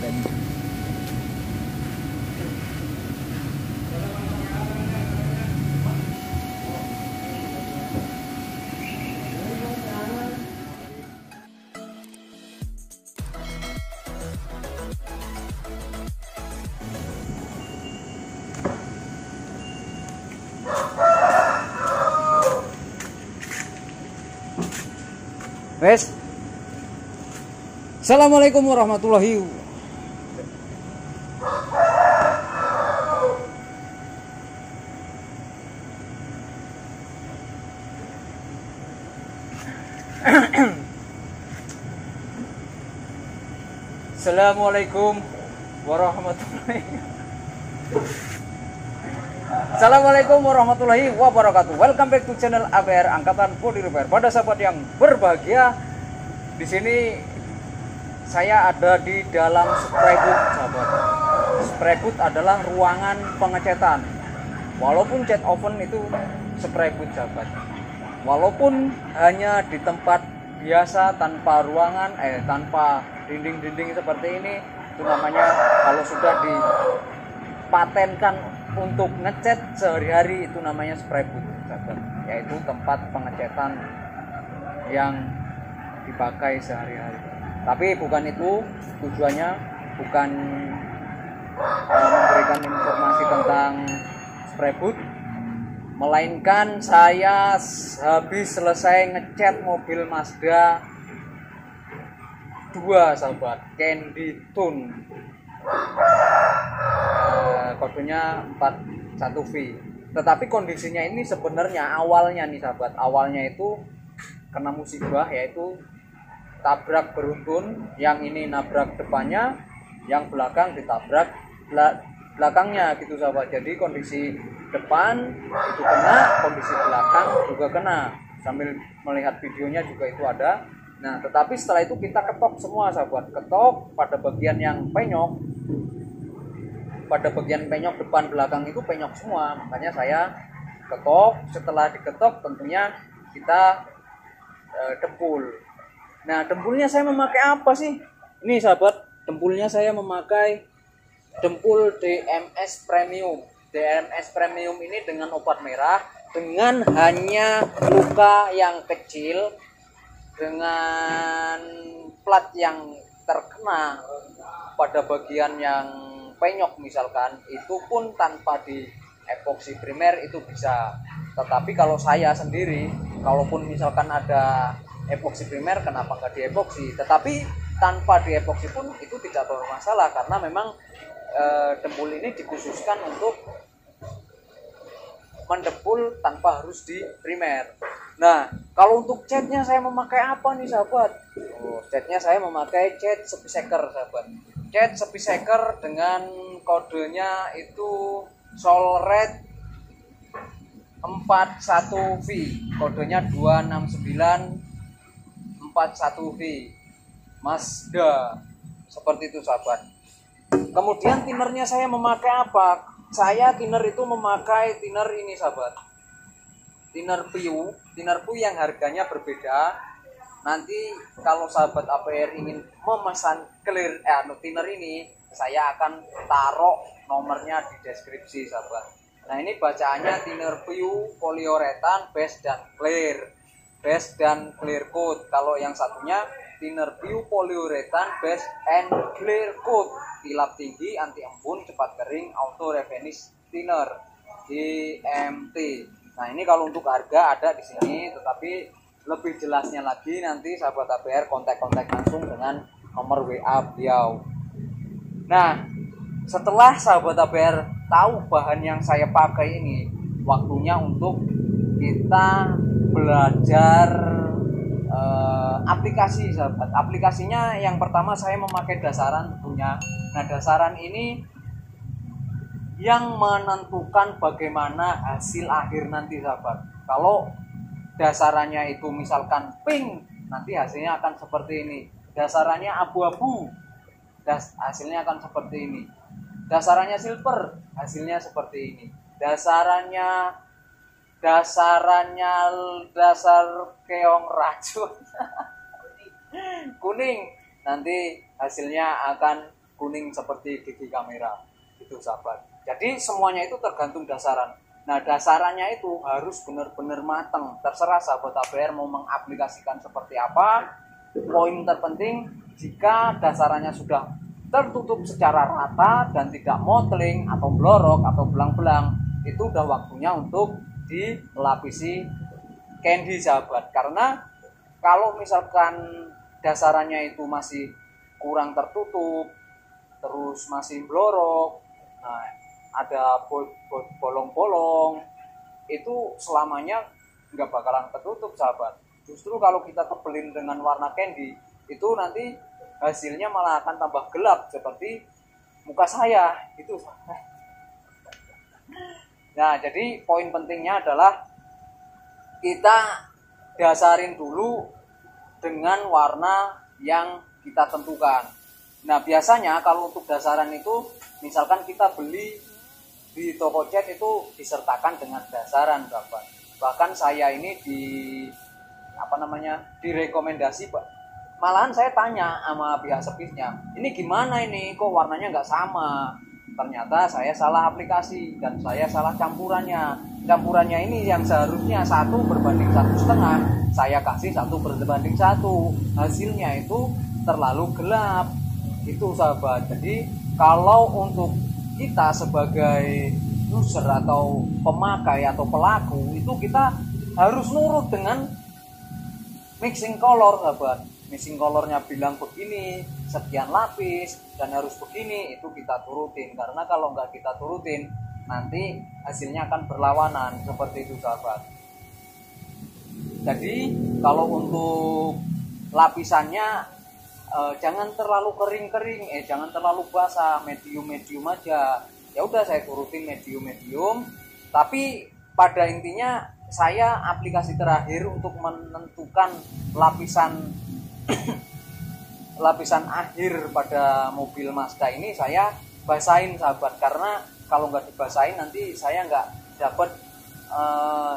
konten. Wes. Assalamualaikum warahmatullahi wabarakatuh. Assalamualaikum warahmatullahi wabarakatuh. Welcome back to channel APR Angkatan Body Repair. Pada sahabat yang berbahagia, di sini saya ada di dalam spray booth, sahabat. Spray booth adalah ruangan pengecetan. Walaupun cat oven itu spray booth, sahabat. Walaupun hanya di tempat biasa tanpa ruangan, tanpa dinding-dinding seperti ini, itu namanya kalau sudah dipatenkan untuk ngecat sehari-hari itu namanya spray booth, sahabat. Yaitu tempat pengecetan yang dipakai sehari-hari. Tapi bukan itu tujuannya, bukan memberikan informasi tentang spray booth, melainkan saya habis selesai ngecat mobil Mazda 2, sahabat, Candy Tune, kodenya 41V. Tetapi kondisinya ini sebenarnya awalnya nih, sahabat, awalnya itu kena musibah, yaitu tabrak beruntun. Yang ini nabrak depannya, yang belakang ditabrak belakangnya gitu, sahabat. Jadi kondisi depan itu kena, kondisi belakang juga kena. Sambil melihat videonya juga itu ada. Nah, tetapi setelah itu kita ketok semua, sahabat. Ketok pada bagian yang penyok. Pada bagian penyok depan belakang itu penyok semua. Makanya saya ketok. Setelah diketok tentunya kita dempul. Nah, dempulnya saya memakai apa sih? Ini, sahabat, dempulnya saya memakai dempul DMS Premium. DMS Premium ini dengan obat merah, dengan hanya luka yang kecil, dengan plat yang terkena pada bagian yang penyok misalkan, itu pun tanpa di epoksi primer itu bisa. Tetapi kalau saya sendiri, kalaupun misalkan ada epoksi primer, kenapa nggak di epoksi? Tetapi tanpa di epoksi pun itu tidak bermasalah, karena memang dempul ini dikhususkan untuk mendempul tanpa harus di primer. Nah, kalau untuk catnya saya memakai apa nih, sahabat? Catnya saya memakai cat Speedseeker, sahabat. Cat Speedseeker dengan kodenya itu Solred 41V, kodenya 26941V Mazda, seperti itu, sahabat. Kemudian tinernya saya memakai apa? Saya thinner itu memakai thinner ini, sahabat, thinner Piu yang harganya berbeda. Nanti kalau sahabat APR ingin memesan clear thinner ini, saya akan taruh nomornya di deskripsi, sahabat. Nah, ini bacaannya thinner Piu poliuretan base dan clear coat. Kalau yang satunya thinner Piu poliuretan base and clear coat, kilap tinggi, anti embun, cepat kering, auto refinish thinner DMT. Nah, ini kalau untuk harga ada di sini, tetapi lebih jelasnya lagi nanti sahabat APR kontak langsung dengan nomor WA beliau. Nah, setelah sahabat APR tahu bahan yang saya pakai ini, waktunya untuk kita belajar aplikasi, sahabat. Aplikasinya yang pertama saya memakai dasaran tentunya. Nah, dasaran ini yang menentukan bagaimana hasil akhir nanti, sahabat. Kalau dasarannya itu misalkan pink, nanti hasilnya akan seperti ini. Dasarannya abu-abu, hasilnya akan seperti ini. Dasarannya silver, hasilnya seperti ini. Dasarannya dasar keong racun kuning, nanti hasilnya akan kuning seperti gigi kamera itu sahabat. Jadi semuanya itu tergantung dasaran. Nah dasarannya itu harus benar-benar matang. Terserah sahabat ABR mau mengaplikasikan seperti apa. Poin terpenting jika dasarannya sudah tertutup secara rata dan tidak mottling atau blorok atau belang-belang, itu udah waktunya untuk dilapisi candy sahabat. Karena kalau misalkan dasarannya itu masih kurang tertutup, terus masih blorok, nah ada bolong-bolong, itu selamanya nggak bakalan tertutup sahabat. Justru kalau kita tebelin dengan warna candy, itu nanti hasilnya malah akan tambah gelap seperti muka saya itu. Nah jadi poin pentingnya adalah kita dasarin dulu dengan warna yang kita tentukan. Nah biasanya kalau untuk dasaran itu misalkan kita beli di toko cat itu disertakan dengan dasaran sahabat. Bahkan saya ini direkomendasi, malahan saya tanya sama pihak servisnya, ini gimana ini kok warnanya nggak sama. Ternyata saya salah aplikasi dan saya salah campurannya ini yang seharusnya 1 berbanding 1,5, saya kasih 1 berbanding 1, hasilnya itu terlalu gelap itu sahabat. Jadi kalau untuk kita sebagai user atau pemakai atau pelaku itu kita harus nurut dengan mixing color sahabat. Mixing colornya bilang begini, sekian lapis dan harus begini, itu kita turutin. Karena kalau nggak kita turutin nanti hasilnya akan berlawanan seperti itu sahabat. Jadi kalau untuk lapisannya jangan terlalu kering-kering, jangan terlalu basah, medium-medium aja. Ya udah saya turutin medium-medium. Tapi pada intinya saya aplikasi terakhir untuk menentukan lapisan lapisan akhir pada mobil Mazda ini saya basahin sahabat. Karena kalau nggak dibasahin nanti saya nggak dapat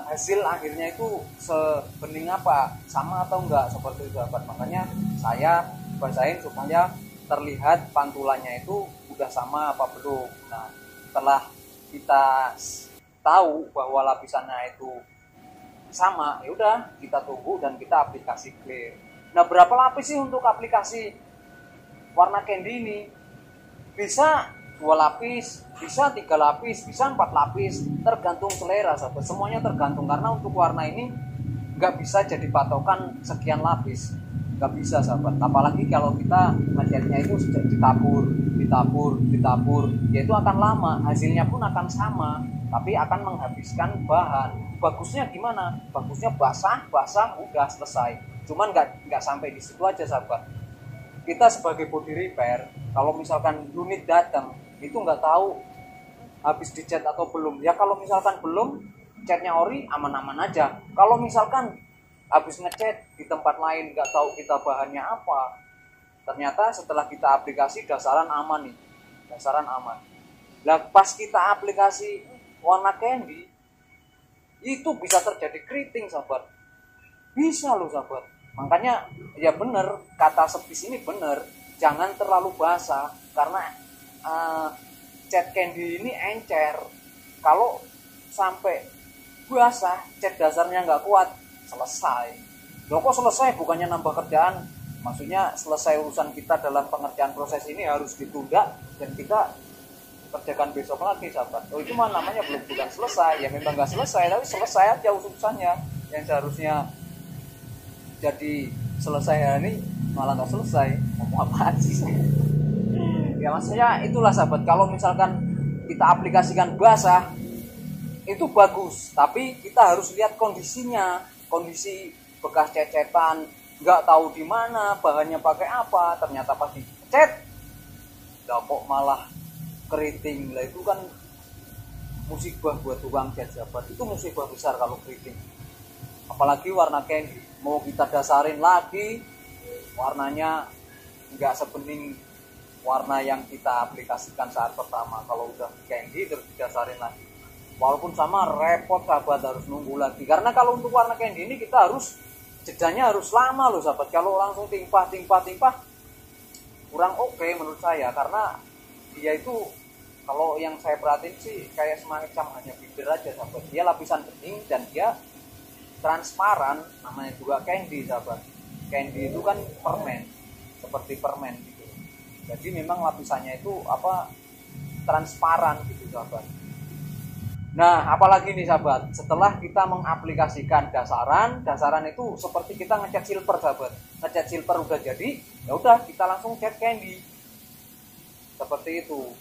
hasil akhirnya itu sebening apa, sama atau enggak seperti itu sahabat. Makanya saya basahin supaya terlihat pantulannya itu udah sama apa belum. Nah setelah kita tahu bahwa lapisannya itu sama, ya udah kita tunggu dan kita aplikasi clear. Nah berapa lapis sih untuk aplikasi warna candy ini? Bisa 2 lapis, bisa 3 lapis, bisa 4 lapis, tergantung selera sahabat. Semuanya tergantung, karena untuk warna ini nggak bisa jadi patokan sekian lapis, nggak bisa sahabat. Apalagi kalau kita ngecatnya itu ditabur, ya itu akan lama, hasilnya pun akan sama, tapi akan menghabiskan bahan. Bagusnya gimana? Bagusnya basah udah selesai. Cuman nggak sampai di situ aja sahabat. Kita sebagai body repair, kalau misalkan unit datang itu nggak tahu habis dicat atau belum. Ya kalau misalkan belum, catnya ori aman-aman aja. Kalau misalkan habis ngecat di tempat lain nggak tahu kita bahannya apa, ternyata setelah kita aplikasi dasaran aman nih, dasaran aman. Nah pas kita aplikasi warna candy itu bisa terjadi keriting sahabat, bisa loh sahabat. Makanya ya bener kata servis ini bener, jangan terlalu basah karena cat candy ini encer. Kalau sampai basah, cat dasarnya nggak kuat, selesai. Loh kok selesai? Bukannya nambah kerjaan. Maksudnya selesai urusan kita dalam pengerjaan proses ini harus ditunda dan kita kerjakan besok lagi sahabat. Oh itu mah namanya belum bukan selesai. Ya memang nggak selesai, tapi selesai aja urusannya. Yang seharusnya jadi selesai hari ini malah nggak selesai. Ngomong apaan sih saya? Ya maksudnya itulah sahabat, kalau misalkan kita aplikasikan basah itu bagus, tapi kita harus lihat kondisinya, kondisi bekas cecetan, nggak tahu di mana bahannya pakai apa, ternyata pas dicet lah kok malah keriting. Lah itu kan musibah buat tukang cat sahabat, itu musibah besar kalau keriting. Apalagi warna candy, mau kita dasarin lagi warnanya nggak sebening warna yang kita aplikasikan saat pertama. Kalau udah candy terus didasarin lagi, walaupun sama repot sahabat, harus nunggu lagi. Karena kalau untuk warna candy ini kita harus jedanya harus lama loh sahabat. Kalau langsung timpah kurang oke menurut saya, karena dia itu kalau yang saya perhatiin sih kayak semacam hanya binder aja sahabat. Dia lapisan bening dan dia transparan, namanya juga candy sahabat. Candy itu kan permen, seperti permen gitu. Jadi memang lapisannya itu transparan gitu sahabat. Nah, apalagi nih sahabat, setelah kita mengaplikasikan dasaran itu seperti kita ngecat silver sahabat. Ngecat silver udah jadi, ya udah kita langsung cat candy. Seperti itu.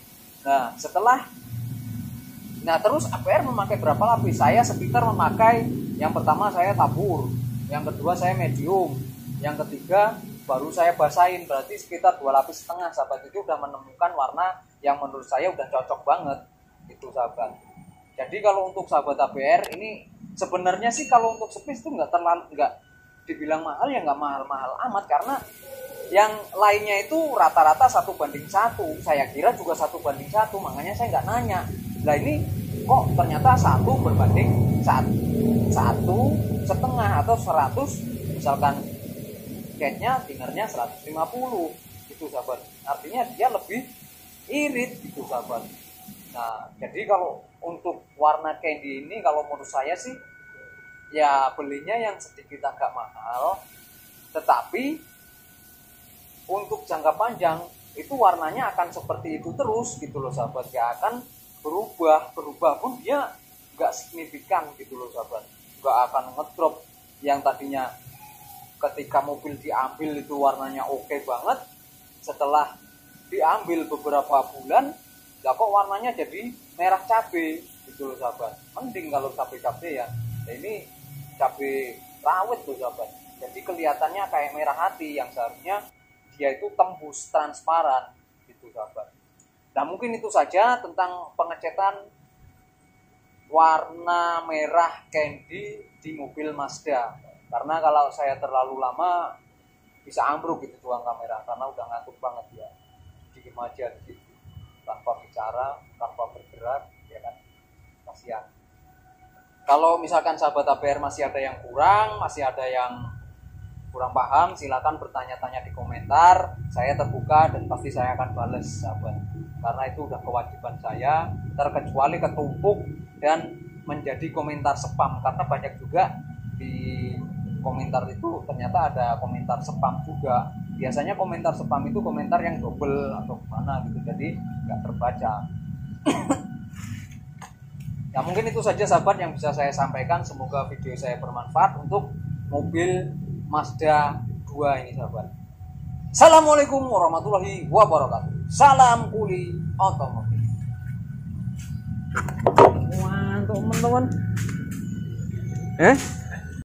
Nah, terus APR memakai berapa lapis? Saya sekitar memakai, yang pertama saya tabur, yang kedua saya medium, yang ketiga baru saya basahin, berarti sekitar 2,5 lapis sahabat. Itu udah menemukan warna yang menurut saya udah cocok banget gitu sahabat. Jadi kalau untuk sahabat APR ini sebenarnya sih kalau untuk space itu nggak dibilang mahal, ya nggak mahal-mahal amat, karena yang lainnya itu rata-rata 1:1. Saya kira juga 1:1, makanya saya nggak nanya. Nah ini kok ternyata 1:1,5 atau 100, misalkan catnya dinnernya 150 gitu sahabat. Artinya dia lebih irit gitu sahabat. Nah, jadi kalau untuk warna candy ini kalau menurut saya sih ya belinya yang sedikit agak mahal, tetapi untuk jangka panjang itu warnanya akan seperti itu terus gitu loh sahabat. Gak akan berubah pun dia gak signifikan gitu loh sahabat. Gak akan ngedrop yang tadinya ketika mobil diambil itu warnanya oke banget, setelah diambil beberapa bulan lah kok warnanya jadi merah cabai gitu loh sahabat. Mending kalau cabai-cabai ya. Nah, ini cabai rawit tuh sahabat. Jadi kelihatannya kayak merah hati, yang seharusnya dia itu tembus transparan gitu sahabat. Nah, mungkin itu saja tentang pengecetan warna merah candy di mobil Mazda. Karena kalau saya terlalu lama bisa ambruk gitu tuang kamera, karena udah ngantuk banget ya. Diem aja gitu, tanpa bicara, tanpa bergerak, ya kan, kasihan. Kalau misalkan sahabat APR masih ada yang kurang paham, silakan bertanya-tanya di komentar. Saya terbuka dan pasti saya akan balas sahabat, karena itu udah kewajiban saya, terkecuali ketumpuk dan menjadi komentar spam, karena banyak juga di komentar itu ternyata ada komentar spam juga. Biasanya komentar spam itu komentar yang double atau gimana gitu, jadi nggak terbaca. Ya mungkin itu saja sahabat yang bisa saya sampaikan. Semoga video saya bermanfaat untuk mobil Mazda 2 ini sahabat. Assalamualaikum warahmatullahi wabarakatuh. Salam kuli otomotif. Wah, teman-teman.